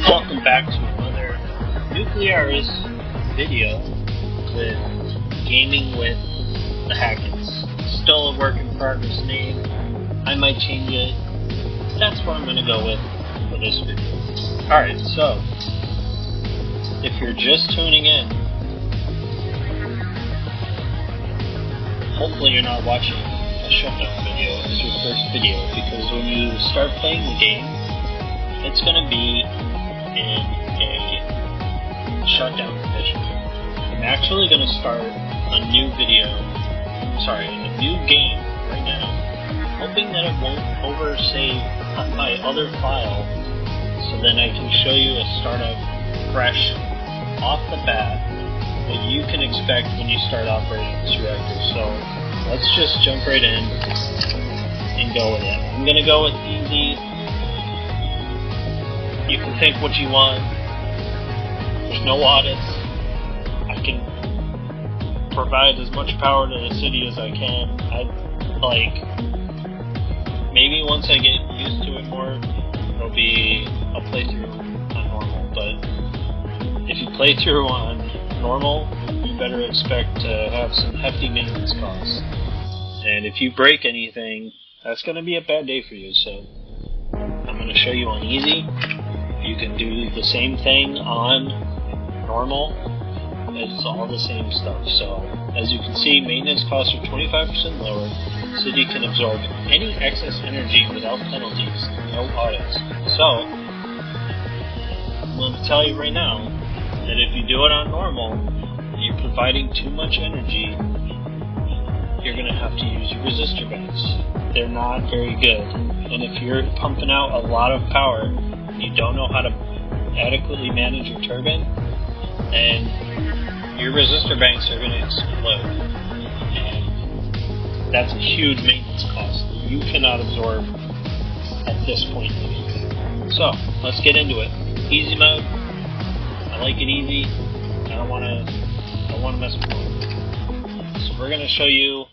Welcome back to another Nuclearis video with Gaming with the Hackets. Still a work in progress name. I might change it. That's what I'm going to go with for this video. Alright, so if you're just tuning in, hopefully you're not watching a shutdown video as your first video, because when you start playing the game, it's going to be in a shutdown condition. I'm actually going to start a new video, a new game right now, hoping that it won't oversave on my other file, so then I can show you a startup fresh off the bat what you can expect when you start operating this reactor. So let's just jump right in and go with it. I'm going to go with easy. You can think what you want. There's no audits. I can provide as much power to the city as I can. Maybe once I get used to it more, it'll be a playthrough on normal. But if you play through on normal, you better expect to have some hefty maintenance costs. And if you break anything, that's going to be a bad day for you. So I'm going to show you on easy. You can do the same thing on normal. It's all the same stuff. So as you can see, maintenance costs are 25% lower. The city can absorb any excess energy without penalties, no audits. So I'm going to tell you right now that if you do it on normal, you're providing too much energy, you're going to have to use your resistor banks. They're not very good. And if you're pumping out a lot of power, you don't know how to adequately manage your turbine, and your resistor banks are going to explode. And that's a huge maintenance cost that you cannot absorb at this point in the game. So, let's get into it. Easy mode. I like it easy. I don't want to mess with it. So we're going to show you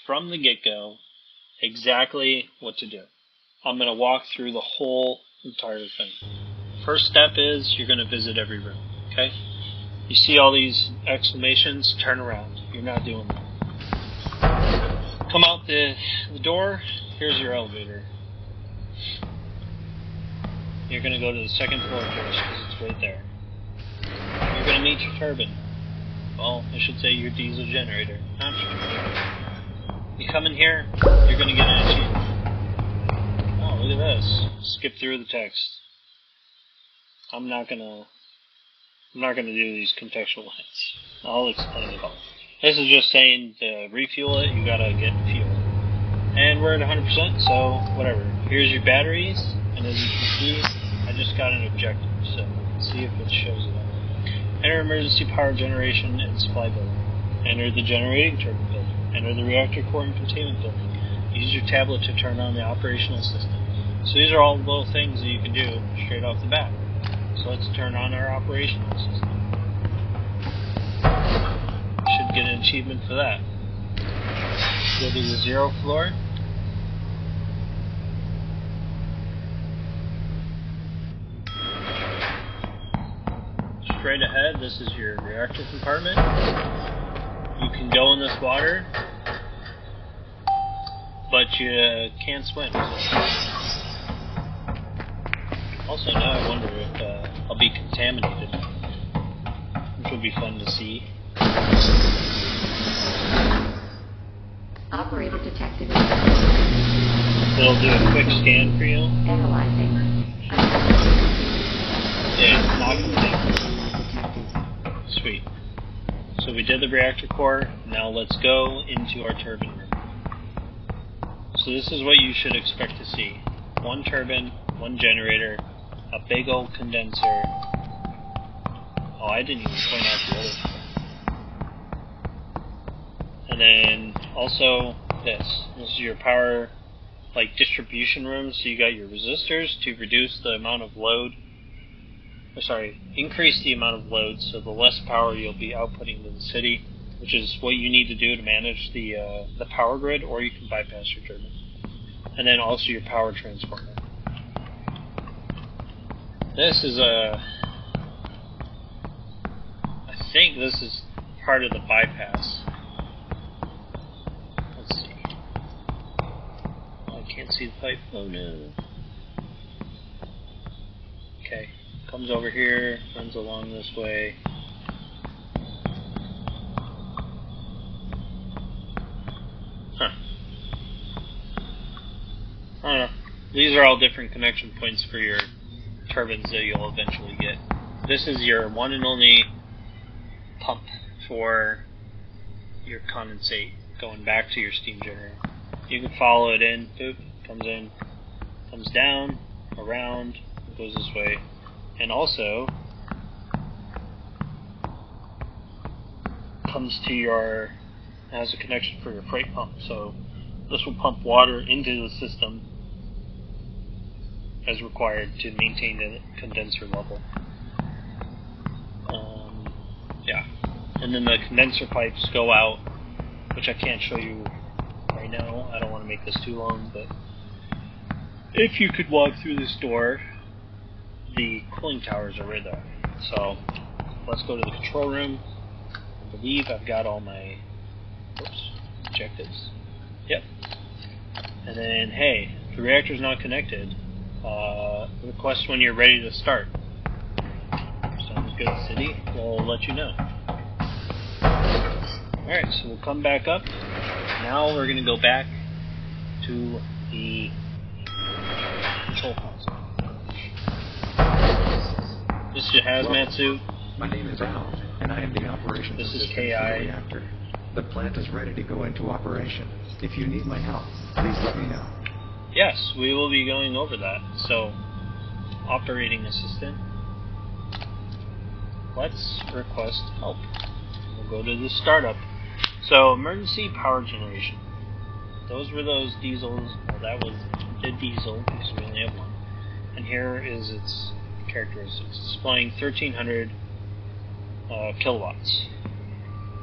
from the get-go exactly what to do. I'm going to walk through the whole entire thing. First step is you're going to visit every room, okay? You see all these exclamations? Turn around. You're not doing that. Come out the door. Here's your elevator. You're going to go to the second floor first because it's right there. You're going to meet your turbine. Well, I should say your diesel generator, not your turbine. You come in here, you're going to get an achievement. Oh, look at this. Skip through the text. I'm not gonna do these contextual hints. I'll explain it all. This is just saying to refuel it, you gotta get fuel. And we're at 100%, so whatever. Here's your batteries, and as you can see, I just got an objective, so let's see if it shows it up. Enter emergency power generation and supply building. Enter the generating turbine building. Enter the reactor core and containment building. Use your tablet to turn on the operational system. So these are all little things that you can do straight off the bat. So let's turn on our operational system. Should get an achievement for that. Go to the 0 floor. Straight ahead, this is your reactor compartment. You can go in this water, but you can't swim. Also, now I wonder if I'll be contaminated, which will be fun to see. Operator detected. It'll do a quick scan for you. Analyzing. Yeah, not detected. Sweet. So we did the reactor core. Now let's go into our turbine room. So this is what you should expect to see. One turbine, one generator, a big old condenser. Oh, I didn't even point out the other stuff. And then also this. This is your power distribution room. So you got your resistors to reduce the amount of load. Increase the amount of load, so the less power you'll be outputting to the city, which is what you need to do to manage the power grid, or you can bypass your turbine. And then also your power transformer. This is I think this is part of the bypass. Let's see. I can't see the pipe. Oh no. Okay. Comes over here, runs along this way. Huh. I don't know. These are all different connection points for your turbines that you'll eventually get. This is your one and only pump for your condensate going back to your steam generator. You can follow it in, boop, comes in, comes down, around, goes this way, and also comes to your, has a connection for your freight pump. So this will pump water into the system as required to maintain the condenser level. Yeah. And then the condenser pipes go out, which I can't show you right now. I don't want to make this too long, but if you could walk through this door, the cooling towers are right there. So let's go to the control room. I believe I've got all my objectives. Yep. And then, hey, the reactor's not connected. Request when you're ready to start. Sounds good, City. We'll let you know. Alright, so we'll come back up. Now we're going to go back to the control console. This is your hazmat suit. My name is Al, and I am the operations This is assistant KI. for the reactor. The plant is ready to go into operation. If you need my help, please let me know. Yes, we will be going over that. So, operating assistant, let's request help. We'll go to the startup. So, emergency power generation. Those were those diesels. Well, that was the diesel, because we only have one. And here is its characteristics. It's displaying 1300 kilowatts.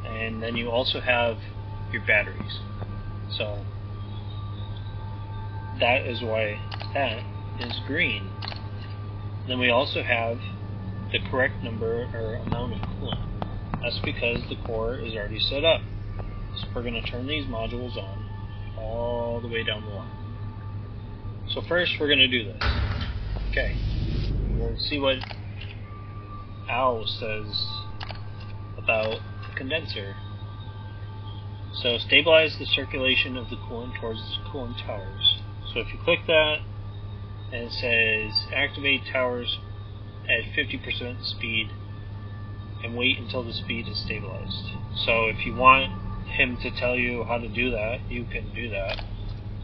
And then you also have your batteries. So, that is why that is green. Then we also have the correct number or amount of coolant. That's because the core is already set up. So we're going to turn these modules on all the way down the line. So first we're going to do this. Okay. We'll see what Al says about the condenser. So stabilize the circulation of the coolant towards the coolant towers. So if you click that, and it says activate towers at 50% speed and wait until the speed is stabilized. So if you want him to tell you how to do that, you can do that.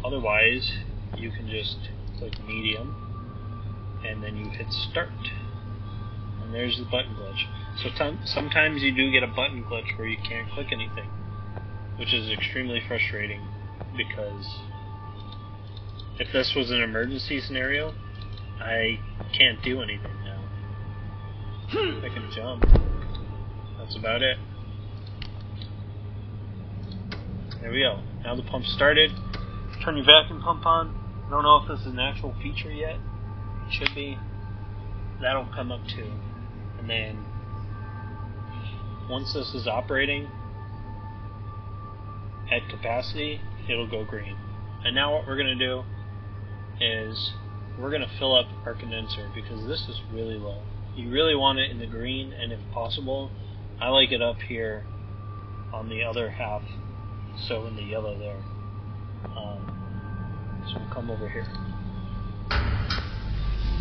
Otherwise, you can just click medium and then you hit start. And there's the button glitch. So sometimes you do get a button glitch where you can't click anything, which is extremely frustrating because if this was an emergency scenario, I can't do anything now. I can jump. That's about it. There we go. Now the pump started. Turn your vacuum pump on. I don't know if this is an actual feature yet. It should be. That'll come up too. And then once this is operating at capacity, it'll go green. And now what we're going to do is we're going to fill up our condenser because this is really low. You really want it in the green, and if possible, I like it up here on the other half, so in the yellow there. So we'll come over here.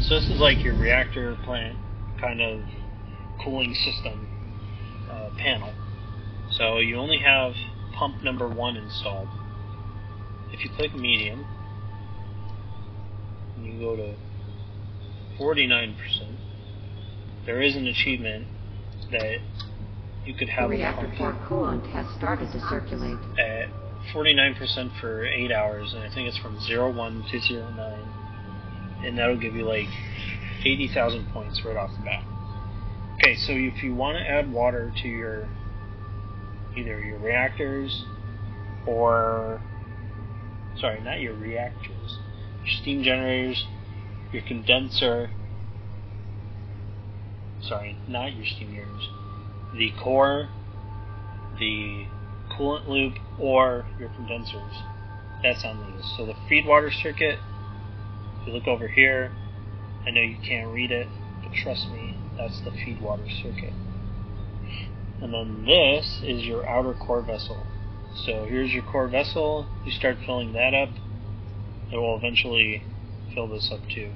So this is like your reactor plant kind of cooling system panel. So you only have pump number 1 installed. If you click medium, and you go to 49%, there is an achievement that you could have The reactor core coolant has started to circulate. at 49% for 8 hours, and I think it's from 01 to 09, and that'll give you like 80,000 points right off the bat. Okay, so if you want to add water to your either your reactors or not your reactors, your steam generators, your condenser, sorry, not your steam generators, the core, the coolant loop, or your condensers. That's on these. So the feed water circuit, if you look over here, I know you can't read it, but trust me, that's the feed water circuit. And then this is your outer core vessel. So here's your core vessel. You start filling that up, it will eventually fill this up too.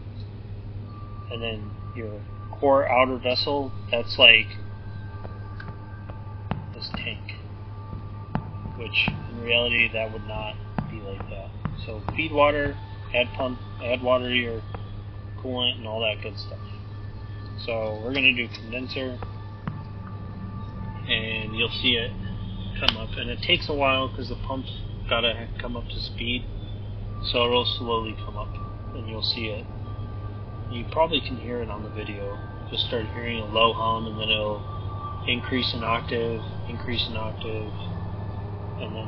And then your core outer vessel, that's like this tank, which in reality that would not be like that. So feed water, add pump, add water to your coolant and all that good stuff. So we're going to do condenser, and you'll see it come up, and it takes a while because the pump's got to come up to speed, so it'll slowly come up and you'll see it. You probably can hear it on the video. You'll start hearing a low hum, and then it'll increase an octave, and then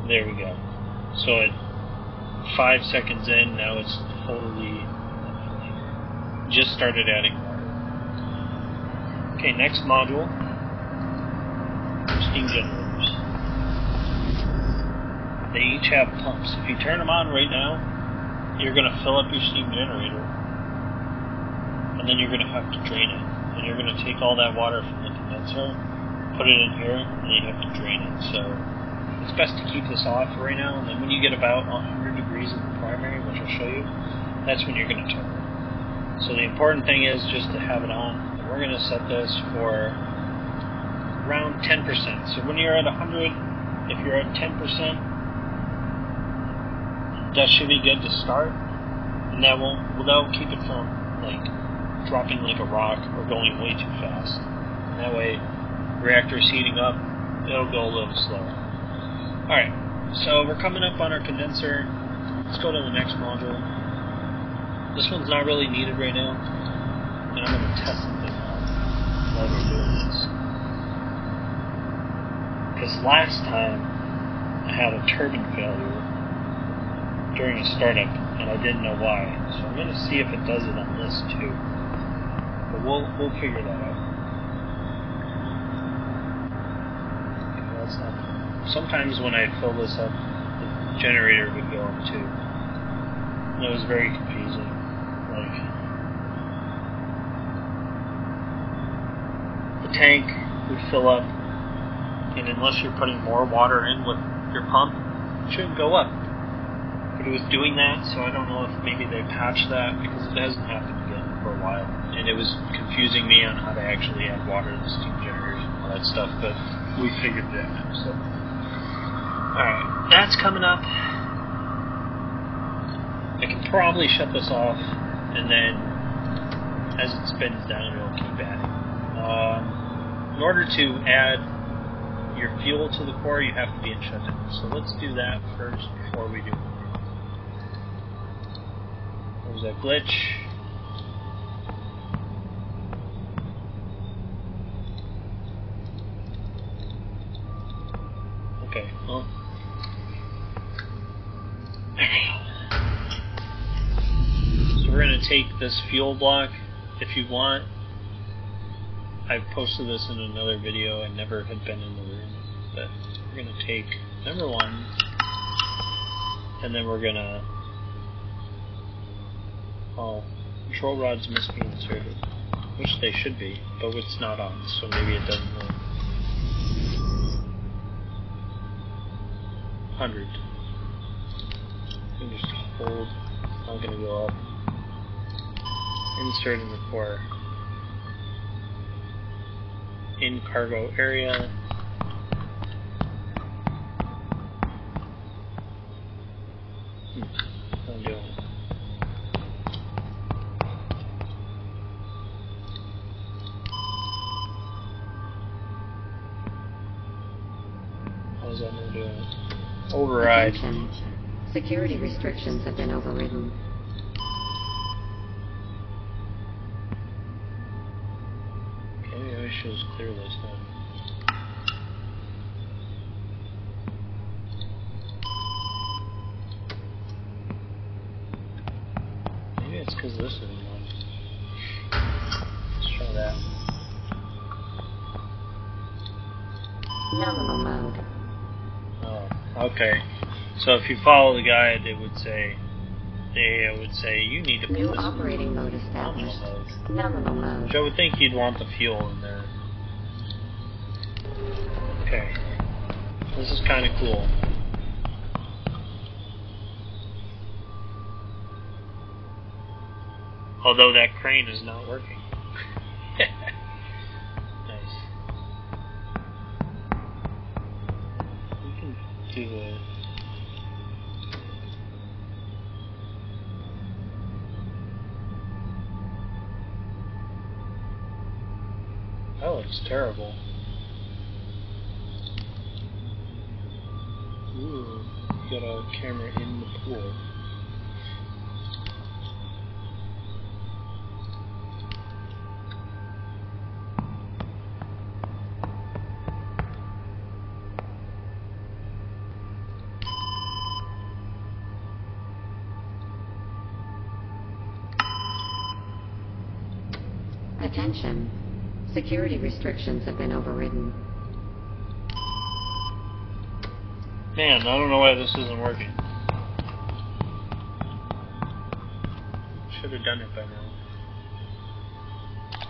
there we go. So at 5 seconds in, now it's fully just started adding water. Okay, next module, steam generators. They each have pumps. If you turn them on right now, you're going to fill up your steam generator, and then you're going to have to drain it. And you're going to take all that water from the condenser, put it in here, and then you have to drain it. So it's best to keep this off right now, and then when you get about 100 degrees in the primary, which I'll show you, that's when you're going to turn it. So the important thing is just to have it on. And we're going to set this for around 10%. So when you're at 100, if you're at 10%, that should be good to start, and that'll keep it from like dropping like a rock or going way too fast. And that way, reactor's heating up, it'll go a little slower. Alright, so we're coming up on our condenser. Let's go to the next module. This one's not really needed right now, and I'm going to test something out while we're doing this. Because last time I had a turbine failure during a startup, and I didn't know why. So I'm going to see if it does it on this too. But we'll figure that out. Okay, that's not. Sometimes when I fill this up, the generator would go up too. And it was very confusing. Like, the tank would fill up, and unless you're putting more water in with your pump, it shouldn't go up. But it was doing that, so I don't know if maybe they patched that, because it hasn't happened again for a while. And it was confusing me on how to actually add water to the steam generators and all that stuff, but we figured it out. So, alright, that's coming up. I can probably shut this off, and then as it spins down, it'll keep adding. In order to add your fuel to the core, you have to be in shutdown. So let's do that first before we do it. There's that glitch. Okay, well, there we go. So we're going to take this fuel block. If you want, I've posted this in another video. I never had been in the room, but we're going to take number 1, and then we're going to, oh, control rods must be inserted, which they should be, but it's not on, so maybe it doesn't work. 100. You can just hold, it's not going to go up. Insert in the core. In cargo area. I'm doing it. How's that one doing? Override. Attention. Security restrictions have been overridden. Okay, maybe it shows clear this time. Maybe it's because this isn't on. that. Nominal mode. Oh, okay. So if you follow the guide, they would say you need to put New this operating mode in nominal established. mode. Nominal mode. Which I would think you'd want the fuel in there. Okay. This is kind of cool. Although that crane is not working. Nice. We can do the... That looks terrible. Ooh, got a camera in the pool. Attention. Security restrictions have been overridden. Man, I don't know why this isn't working. Should have done it by now.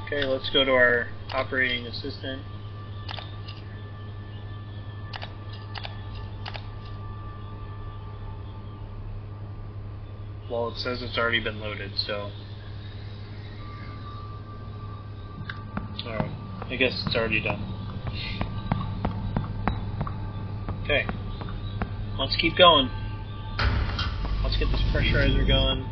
Okay, let's go to our operating assistant. Well, it says it's already been loaded, so... Alright, I guess it's already done. Okay. Let's keep going. Let's get this pressurizer going.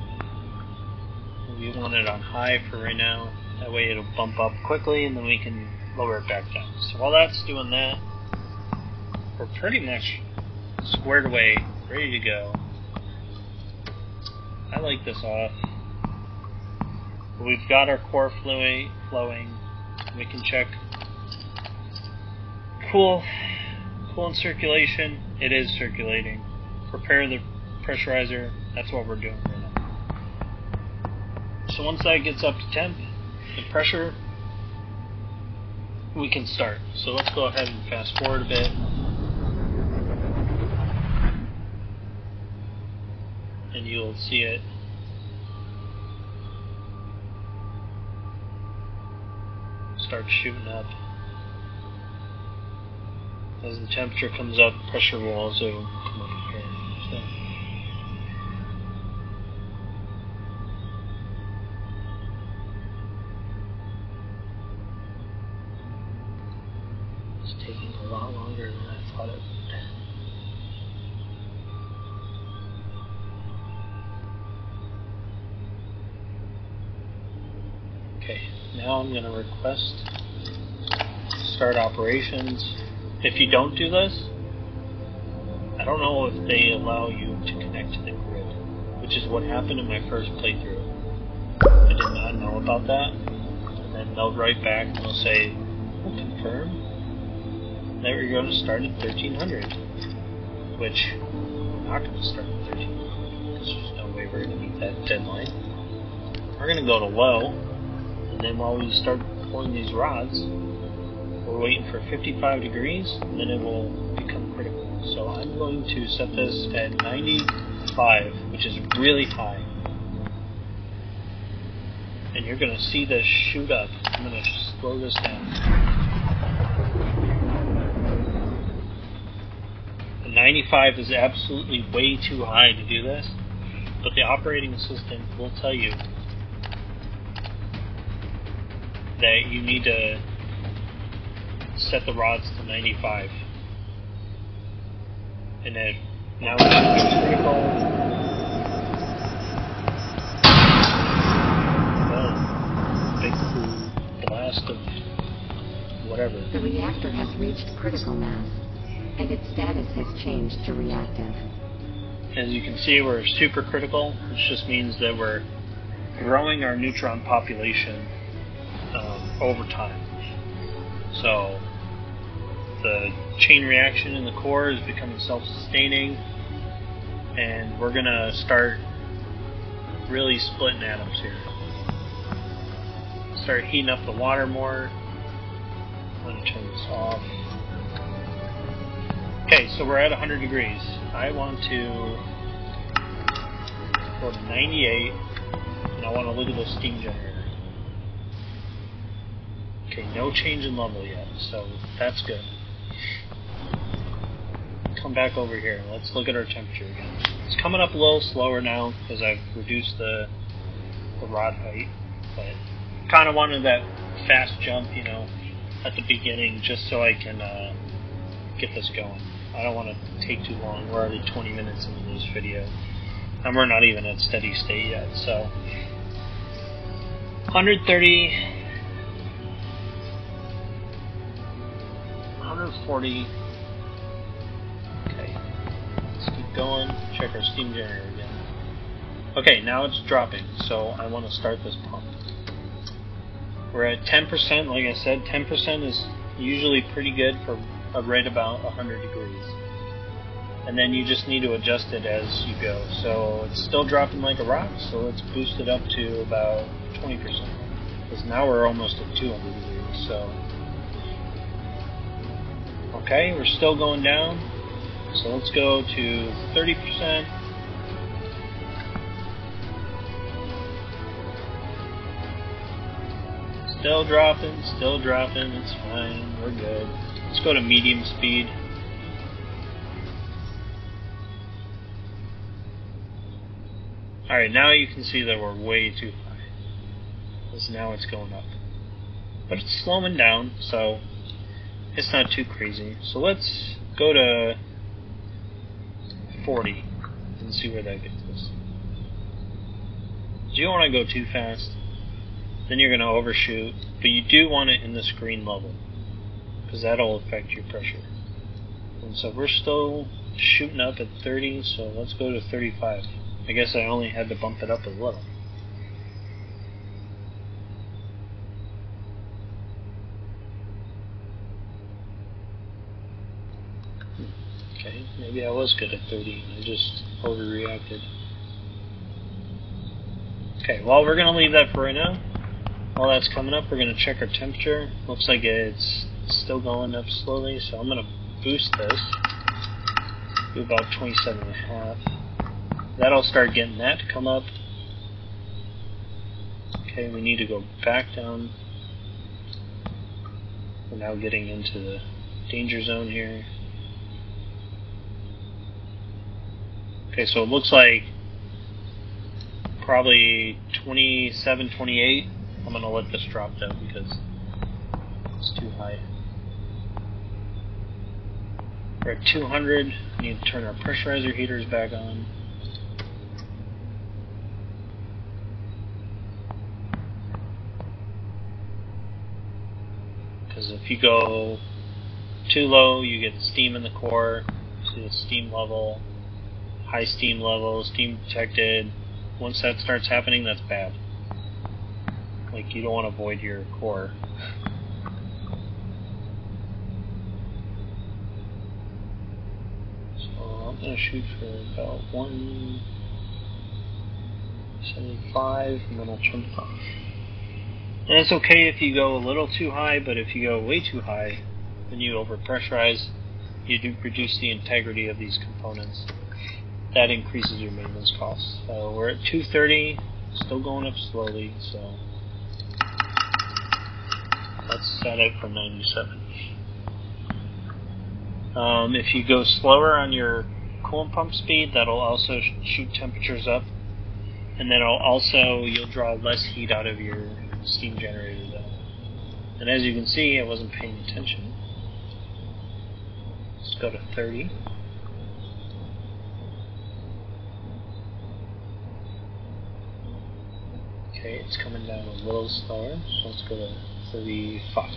We want it on high for right now. That way it'll bump up quickly and then we can lower it back down. So while that's doing that, we're pretty much squared away, ready to go. I like this off. We've got our core flowing. We can check coolant circulation. It is circulating. Prepare the pressurizer. That's what we're doing right now. So once that gets up to temp, the pressure, we can start. So let's go ahead and fast forward a bit. And you'll see it. Start shooting up. As the temperature comes up, pressure will also come up here. So. It's taking a lot longer than I thought it would. Okay, now I'm going to request start operations. If you don't do this, I don't know if they allow you to connect to the grid, which is what happened in my first playthrough. I did not know about that, and then they'll write back and they'll say, we'll confirm that we're going to start at 1300, which we're not going to start at 1300 because there's no way we're going to meet that deadline. We're going to go to low. And then while we start pulling these rods, we're waiting for 55 degrees, and then it will become critical. So I'm going to set this at 95, which is really high. And you're going to see this shoot up. I'm going to slow this down. The 95 is absolutely way too high to do this, but the operating assistant will tell you that you need to set the rods to 95. And then now it's critical. Well, big blast of whatever. The reactor has reached critical mass, and its status has changed to reactive. As you can see, we're supercritical, which just means that we're growing our neutron population over time. So the chain reaction in the core is becoming self-sustaining, and we're going to start really splitting atoms here. start heating up the water more. I'm going to turn this off. Okay, so we're at 100 degrees. I want to go to 98, and I want to look at the steam generator. Okay, no change in level yet, so that's good. Come back over here. Let's look at our temperature again. It's coming up a little slower now because I've reduced the rod height, but kind of wanted that fast jump, you know, at the beginning just so I can get this going. I don't want to take too long. We're already 20 minutes into this video, and we're not even at steady state yet. So 130, 140. Okay, let's keep going. Check our steam generator again. Okay, now it's dropping, so I want to start this pump. We're at 10%. Like I said, 10% is usually pretty good for right about 100 degrees. And then you just need to adjust it as you go. So it's still dropping like a rock, so let's boost it up to about 20%. Because now we're almost at 200 degrees, so... Okay, we're still going down. So let's go to 30%. Still dropping, it's fine, we're good. Let's go to medium speed. Alright, now you can see that we're way too high. Because now it's going up. But it's slowing down, so it's not too crazy. So let's go to 40 and see where that gets us. You don't want to go too fast. Then you're going to overshoot. But you do want it in this green level, because that'll affect your pressure. And so we're still shooting up at 30, so let's go to 35. I guess I only had to bump it up a little. Okay, maybe I was good at 30. I just overreacted. Okay, well, we're going to leave that for right now. While that's coming up, we're going to check our temperature. Looks like it's still going up slowly, so I'm going to boost this to about 27.5. That'll start getting that to come up. Okay, we need to go back down. We're now getting into the danger zone here. Okay, so it looks like probably 27, 28. I'm going to let this drop though because it's too high. We're at 200. We need to turn our pressurizer heaters back on. Because if you go too low, you get steam in the core. See the steam level, high steam level, steam detected. Once that starts happening, that's bad. Like, you don't want to void your core. So I'm going to shoot for about 175, and then I'll turn it off. And it's okay if you go a little too high, but if you go way too high, then you overpressurize, you do reduce the integrity of these components. That increases your maintenance costs. So we're at 230, still going up slowly, so let's set it for 97. If you go slower on your coolant pump speed, that'll also shoot temperatures up, and then you'll draw less heat out of your steam generator though. And as you can see, I wasn't paying attention. Let's go to 30. Okay, it's coming down a little slower, so let's go to 35.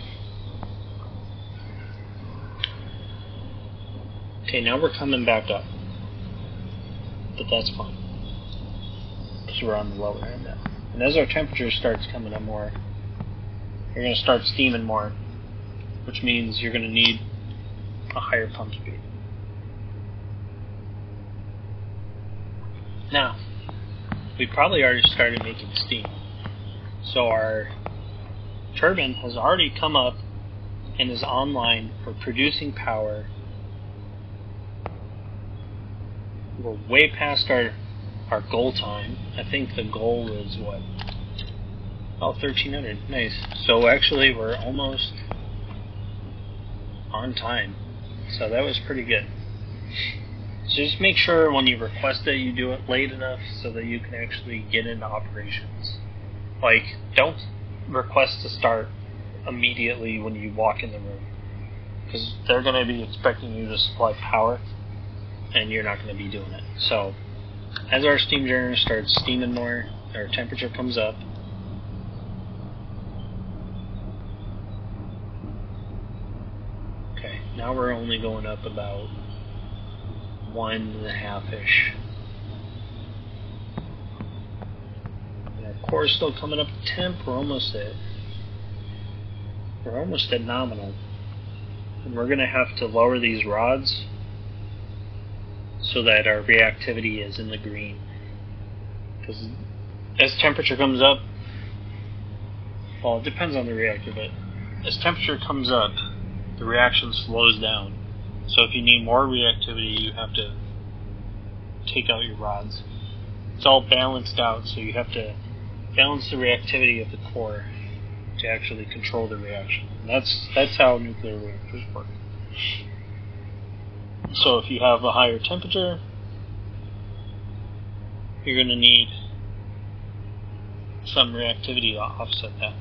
Okay, now we're coming back up. But that's fine. Because we're on the lower end now. And as our temperature starts coming up more, you're going to start steaming more, which means you're going to need a higher pump speed. Now, we probably already started making steam. So our turbine has already come up and is online for producing power. We're way past our goal time. I think the goal is what? Oh, 1300. Nice. So actually we're almost on time. So that was pretty good. So just make sure when you request it, you do it late enough so that you can actually get into operations. Like, don't request to start immediately when you walk in the room, because they're going to be expecting you to supply power, and you're not going to be doing it. So, as our steam generator starts steaming more, our temperature comes up. Okay, now we're only going up about 1.5-ish. And our core is still coming up to temp. We're almost at nominal. And we're going to have to lower these rods so that our reactivity is in the green. Because as temperature comes up, well, it depends on the reactor, but as temperature comes up, the reaction slows down. So if you need more reactivity, you have to take out your rods. It's all balanced out, so you have to balance the reactivity of the core to actually control the reaction. And that's how nuclear reactors work. So if you have a higher temperature, you're going to need some reactivity to offset that.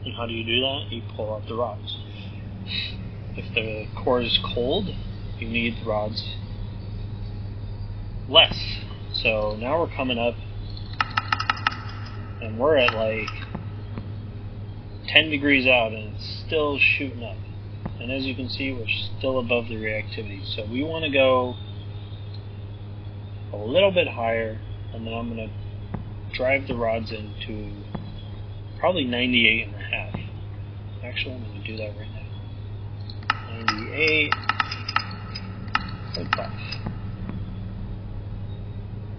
And how do you do that? You pull out the rods. If the core is cold, you need the rods less. So now we're coming up, and we're at like 10 degrees out, and it's still shooting up. And as you can see, we're still above the reactivity. So we want to go a little bit higher, and then I'm going to drive the rods into probably 98.5. Actually, I'm going to do that right now. 98.5.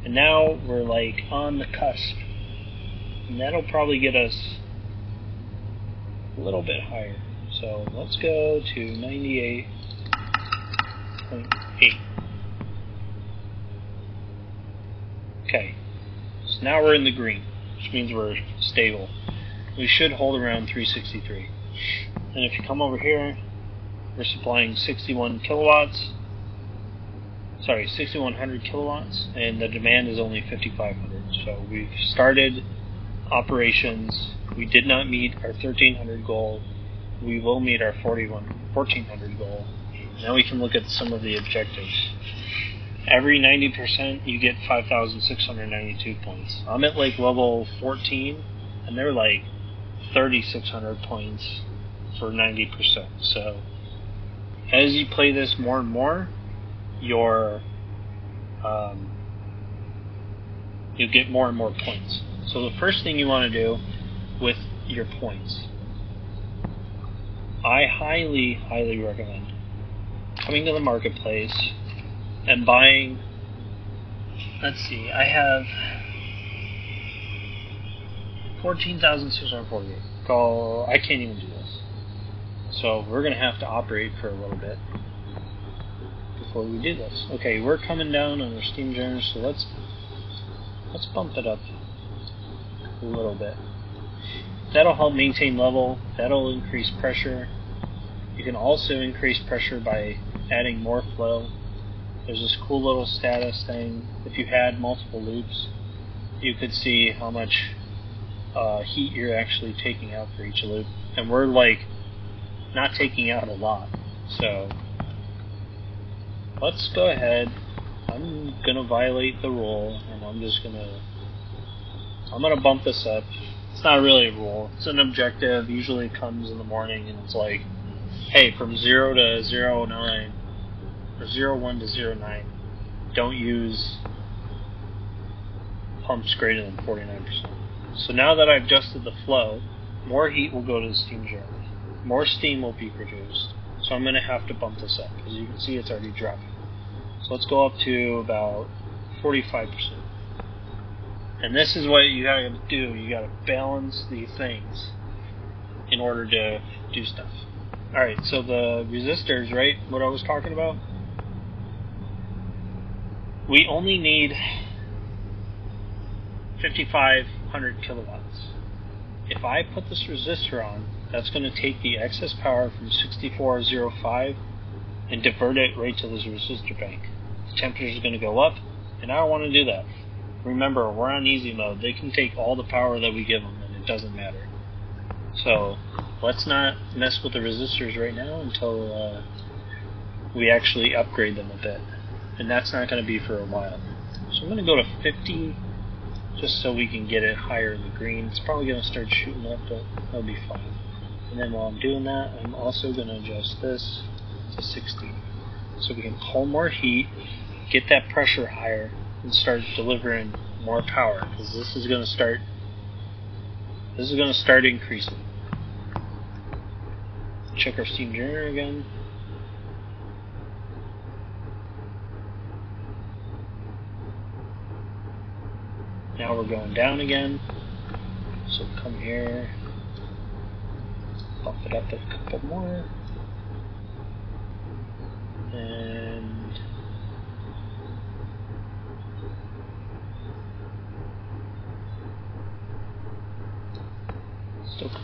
And now we're like on the cusp. And that'll probably get us a little bit higher. So let's go to 98.8. Okay. So now we're in the green, which means we're stable. We should hold around 363. And if you come over here, we're supplying 61 kilowatts. Sorry, 6,100 kilowatts, and the demand is only 5,500. So we've started operations. We did not meet our 1,300 goal. We will meet our 1,400 goal. Now we can look at some of the objectives. Every 90%, you get 5,692 points. I'm at like level 14, and they're like 3,600 points for 90%. So as you play this more and more, you get more and more points. So the first thing you want to do with your points, I highly, highly recommend coming to the marketplace and buying, let's see, I have 14,648. So I can't even do this. So we're going to have to operate for a little bit before we do this. Okay, we're coming down on our steam generator, so let's bump it up a little bit. That'll help maintain level. That'll increase pressure. You can also increase pressure by adding more flow. There's this cool little status thing. If you had multiple loops, you could see how much heat you're actually taking out for each loop. And we're like not taking out a lot. So let's go ahead. I'm gonna violate the rule, and I'm gonna bump this up. It's not really a rule. It's an objective. Usually it comes in the morning, and it's like, hey, from 0 to 0.9 or 0.1 to 0.9, don't use pumps greater than 49%. So now that I've adjusted the flow, more heat will go to the steam generator. More steam will be produced. So I'm going to have to bump this up. As you can see, it's already dropping. So let's go up to about 45%. And this is what you gotta do. You gotta balance these things in order to do stuff. Alright, so the resistors, right? What I was talking about? We only need 5,500 kilowatts. If I put this resistor on, that's going to take the excess power from 6405 and divert it right to this resistor bank. The temperature is going to go up, and I don't want to do that. Remember, we're on easy mode. They can take all the power that we give them, and it doesn't matter. So, let's not mess with the resistors right now until we actually upgrade them a bit. And that's not going to be for a while. So I'm going to go to 50, just so we can get it higher in the green. It's probably going to start shooting up, but that'll be fine. And then while I'm doing that, I'm also going to adjust this to 60. So we can pull more heat, get that pressure higher, and start delivering more power. Because this is going to start increasing. Check our steam generator again. Now we're going down again, so come here, bump it up a couple more, and still cool.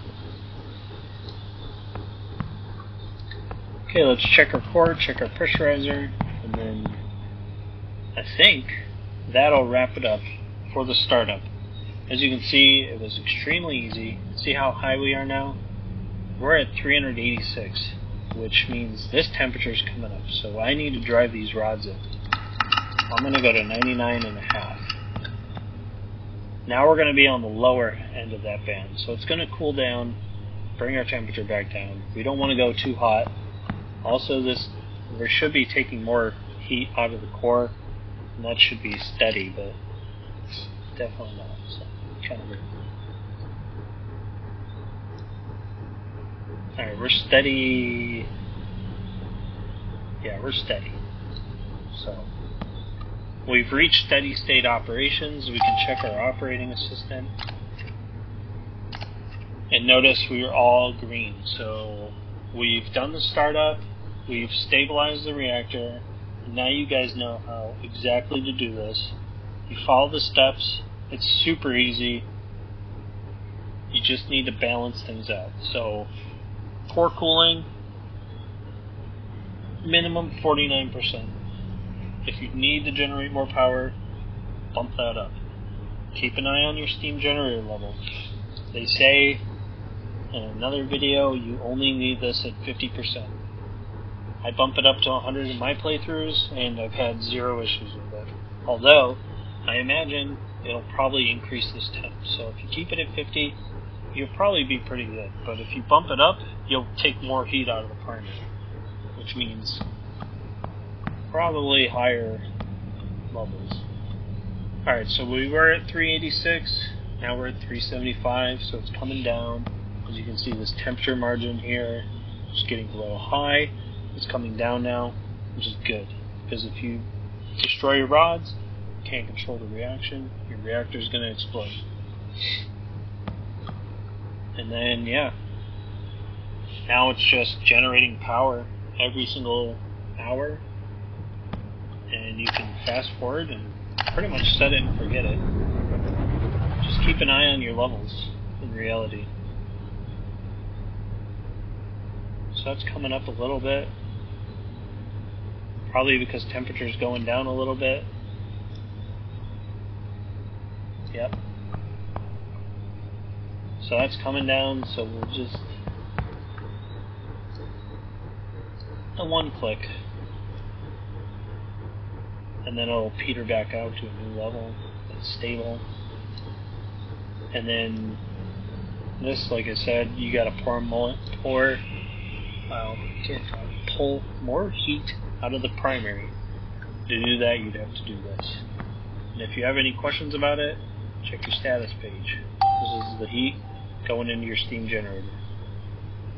Okay, let's check our cord, check our pressurizer, and then I think that'll wrap it up for the startup. As you can see, it was extremely easy. See how high we are now? We're at 386, which means this temperature is coming up. So I need to drive these rods in. I'm going to go to 99.5. Now we're going to be on the lower end of that band. So it's going to cool down, bring our temperature back down. We don't want to go too hot. Also, we should be taking more heat out of the core, and that should be steady, but definitely not, so kind of weird. Alright, we're steady. Yeah, we're steady. So, we've reached steady state operations. We can check our operating assistant. And notice we are all green. So, we've done the startup, we've stabilized the reactor, and now you guys know how exactly to do this. You follow the steps. It's super easy. You just need to balance things out. So, core cooling, minimum 49%. If you need to generate more power, bump that up. Keep an eye on your steam generator level. They say in another video you only need this at 50%. I bump it up to 100 in my playthroughs, and I've had zero issues with it. Although, I imagine it'll probably increase this temp. So if you keep it at 50, you'll probably be pretty good. But if you bump it up, you'll take more heat out of the primary, which means probably higher levels. Alright, so we were at 386, now we're at 375, so it's coming down. As you can see, this temperature margin here is getting a little high. It's coming down now, which is good, because if you destroy your rods, you can't control the reaction, your reactor is going to explode. And then, yeah, now it's just generating power every single hour, and you can fast forward and pretty much set it and forget it. Just keep an eye on your levels in reality. So that's coming up a little bit, probably because temperature's going down a little bit. Yep. So that's coming down, so we'll just a one click, and then it'll peter back out to a new level that's stable. And then this, like I said, you gotta pull more heat out of the primary. To do that, you'd have to do this. And if you have any questions about it, check your status page. This is the heat going into your steam generator.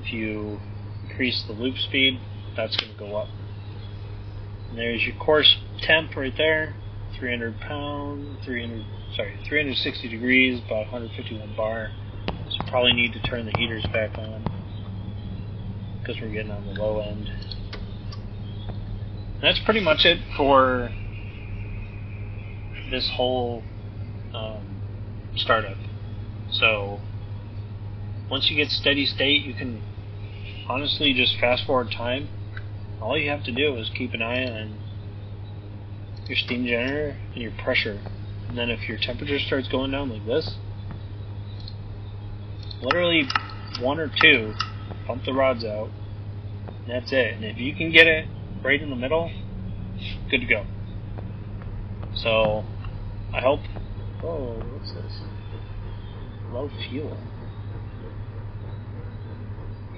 If you increase the loop speed, that's going to go up. And there's your course temp right there, 360 degrees, about 151 bar. So probably need to turn the heaters back on because we're getting on the low end. And that's pretty much it for this whole startup. So once you get steady state, you can honestly just fast forward time. All you have to do is keep an eye on your steam generator and your pressure, and then if your temperature starts going down like this, literally 1 or 2, pump the rods out, and that's it. And if you can get it right in the middle, good to go. So I hope. Oh, what's this? Low fuel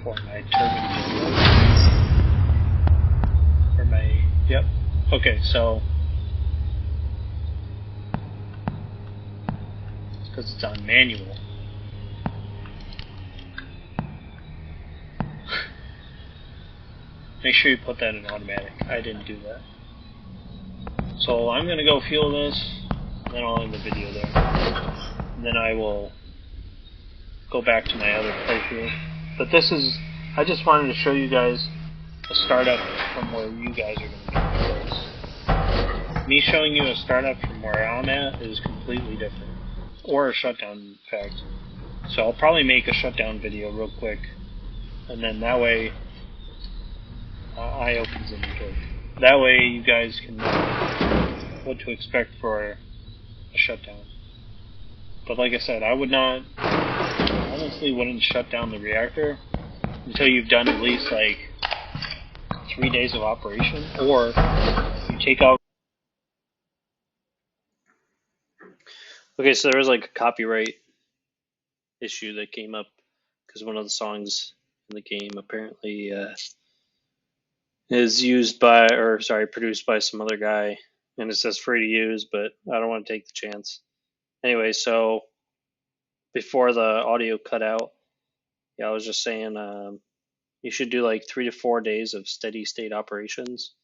for my turbine. For my, yep. Okay, so it's because it's on manual. Make sure you put that in automatic. I didn't do that. So I'm gonna go fuel this, and then I'll end the video there. And then I will go back to my other playthrough. But this is, I just wanted to show you guys a startup from where you guys are going to be. Me showing you a startup from where I'm at is completely different. Or a shutdown, in fact. So I'll probably make a shutdown video real quick. And then that way, eye opens in the joke. That way you guys can know what to expect for a shutdown. But like I said, I honestly wouldn't shut down the reactor until you've done at least like 3 days of operation, or you take out. Okay, so there was like a copyright issue that came up because one of the songs in the game apparently is produced by some other guy, and it says free to use, but I don't want to take the chance. Anyway, so before the audio cut out, yeah, I was just saying you should do like 3 to 4 days of steady state operations,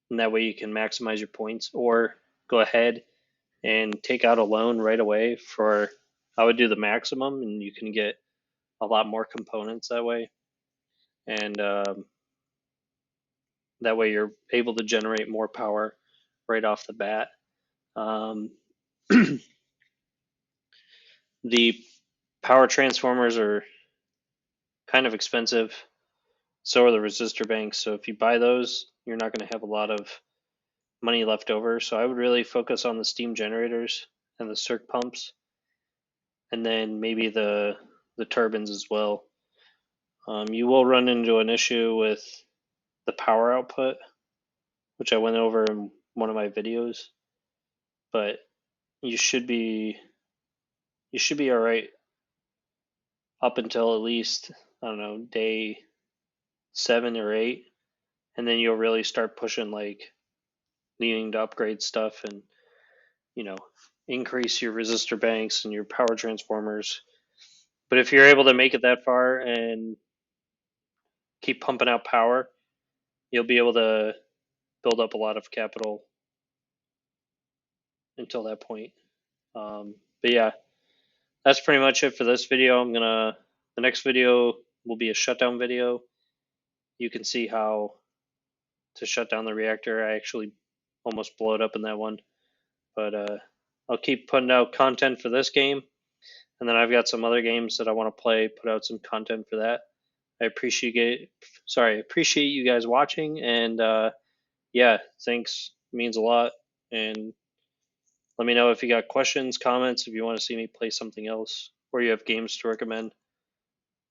and that way you can maximize your points, or go ahead and take out a loan right away for, I would do the maximum, and you can get a lot more components that way, and that way you're able to generate more power right off the bat. The power transformers are kind of expensive, so are the resistor banks, so if you buy those, you're not going to have a lot of money left over. So I would really focus on the steam generators and the circ pumps, and then maybe the turbines as well. You will run into an issue with the power output, which I went over in one of my videos, but you should be all right up until at least, I don't know, day 7 or 8, and then you'll really start pushing, like needing to upgrade stuff and increase your resistor banks and your power transformers. But if you're able to make it that far and keep pumping out power, you'll be able to build up a lot of capital until that point. But yeah, that's pretty much it for this video. The next video will be a shutdown video. You can see how to shut down the reactor. I actually almost blew it up in that one, but I'll keep putting out content for this game, and then I've got some other games that I want to play, put out some content for that. I appreciate you guys watching, and yeah, thanks, means a lot. And let me know if you got questions, comments, if you want to see me play something else, or you have games to recommend.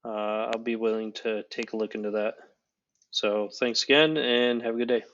I'll be willing to take a look into that. So thanks again, and have a good day.